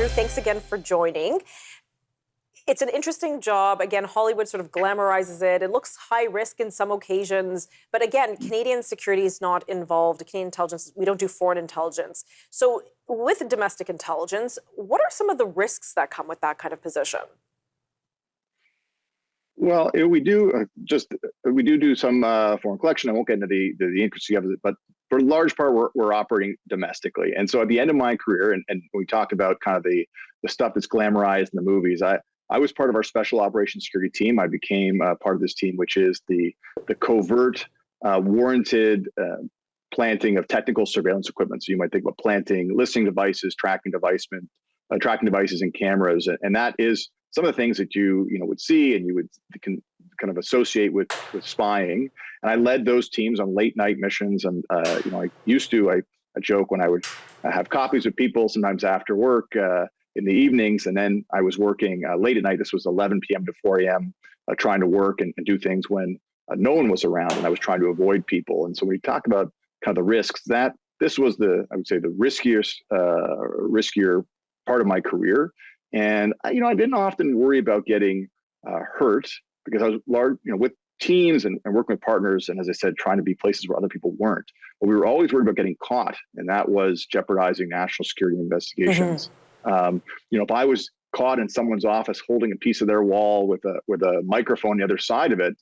Andrew, thanks again for joining. It's an interesting job. Again, Hollywood sort of glamorizes it. It looks high risk in some occasions. But again, Canadian security is not involved. Canadian intelligence, we don't do foreign intelligence. So with domestic intelligence, what are some of the risks that come with that kind of position? Well, we do do some foreign collection. I won't get into the intricacy of it, but for a large part, we're operating domestically. And so at the end of my career, and we talk about kind of the stuff that's glamorized in the movies, I was part of our special operations security team. I became part of this team, which is the covert, warranted planting of technical surveillance equipment. So you might think about planting listening devices, tracking devices and cameras. And that is some of the things that you would see and you can kind of associate with spying. And I led those teams on late night missions. And I joke when I would have coffees with people sometimes after work in the evenings, and then I was working late at night. This was 11 p.m. to 4 a.m. Trying to work and do things when no one was around, and I was trying to avoid people. And so we talk about kind of the risks. That this was the riskier part of my career. And I didn't often worry about getting hurt because I was with teams and working with partners. And as I said, trying to be places where other people weren't. But we were always worried about getting caught, and that was jeopardizing national security investigations. If I was caught in someone's office holding a piece of their wall with a microphone on the other side of it,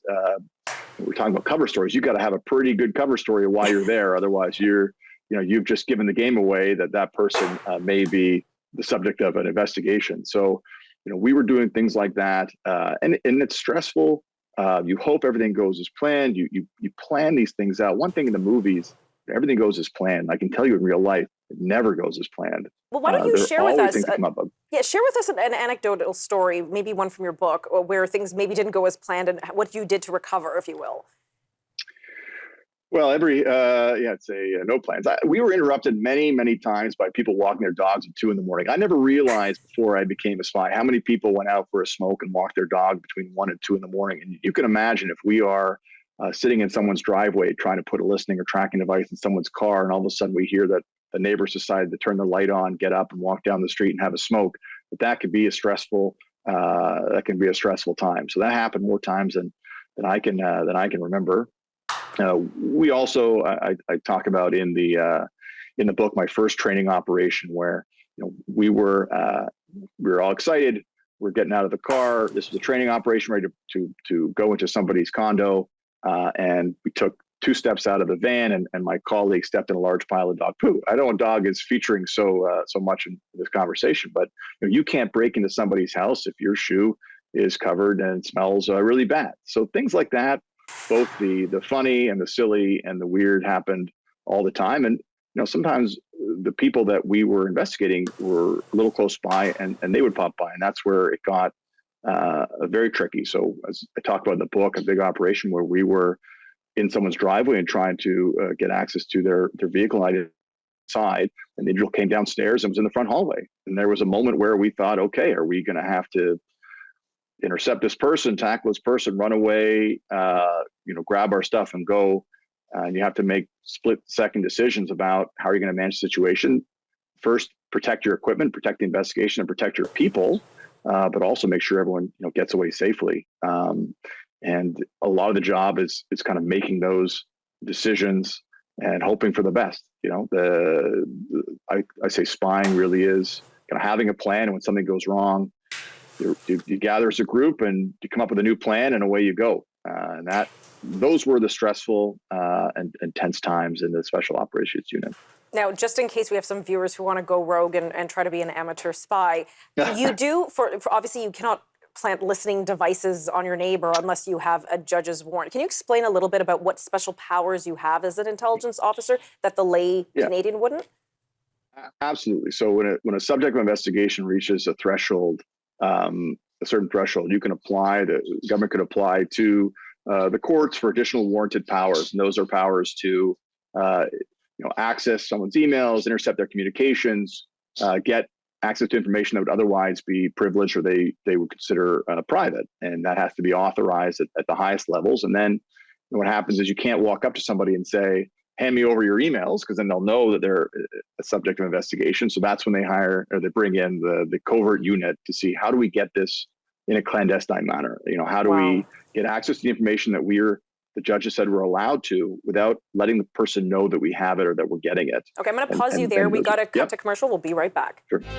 we're talking about cover stories. You got to have a pretty good cover story of why you're there. Otherwise, you've just given the game away that person may be the subject of an investigation. So, we were doing things like that, and it's stressful. You hope everything goes as planned. You plan these things out. One thing in the movies, everything goes as planned. I can tell you in real life, it never goes as planned. Well, why don't you share with us? Share with us an anecdotal story, maybe one from your book, where things maybe didn't go as planned, and what you did to recover, if you will. Well, I'd say no plans. We were interrupted many, many times by people walking their dogs at 2 a.m. I never realized before I became a spy how many people went out for a smoke and walked their dog between 1 and 2 a.m. And you can imagine if we are sitting in someone's driveway trying to put a listening or tracking device in someone's car, and all of a sudden we hear that the neighbors decided to turn the light on, get up, and walk down the street and have a smoke. That could be a stressful. Time. So that happened more times than I can remember. We also I talk about in the book my first training operation where we were all excited. We're getting out of the car. This was a training operation ready to go into somebody's condo, and we took 2 steps out of the van, and my colleague stepped in a large pile of dog poo. I know a dog is featuring so much in this conversation, but you can't break into somebody's house if your shoe is covered and it smells really bad. So things like that, both the funny and the silly and the weird, happened all the time. And sometimes the people that we were investigating were a little close by, and they would pop by, and that's where it got very tricky. So as I talk about in the book, a big operation where we were in someone's driveway and trying to get access to their vehicle. I inside, and the individual came downstairs and was in the front hallway. And there was a moment where we thought, okay, are we going to have to intercept this person, tackle this person, run away, grab our stuff and go? And you have to make split-second decisions about how are you going to manage the situation. First, protect your equipment, protect the investigation, and protect your people, but also make sure everyone gets away safely. And a lot of the job is kind of making those decisions and hoping for the best. I say spying really is kind of having a plan, and when something goes wrong, you gather as a group and you come up with a new plan, and away you go. And those were the stressful and tense times in the Special Operations Unit. Now, just in case we have some viewers who want to go rogue and try to be an amateur spy, you do, for obviously you cannot plant listening devices on your neighbor unless you have a judge's warrant. Can you explain a little bit about what special powers you have as an intelligence officer that the lay Canadian wouldn't? Absolutely. So when a subject of investigation reaches a threshold, a certain threshold, you can apply. The government could apply to the courts for additional warranted powers, and those are powers to access someone's emails, intercept their communications, get access to information that would otherwise be privileged or they would consider private, and that has to be authorized at the highest levels. And then what happens is you can't walk up to somebody and say, hand me over your emails, because then they'll know that they're a subject of investigation. So that's when they hire, or they bring in the covert unit to see, how do we get this in a clandestine manner? How do we get access to the information that the judge has said we're allowed to, without letting the person know that we have it or that we're getting it. Okay, I'm going to pause you there. We got to cut to commercial. We'll be right back. Sure.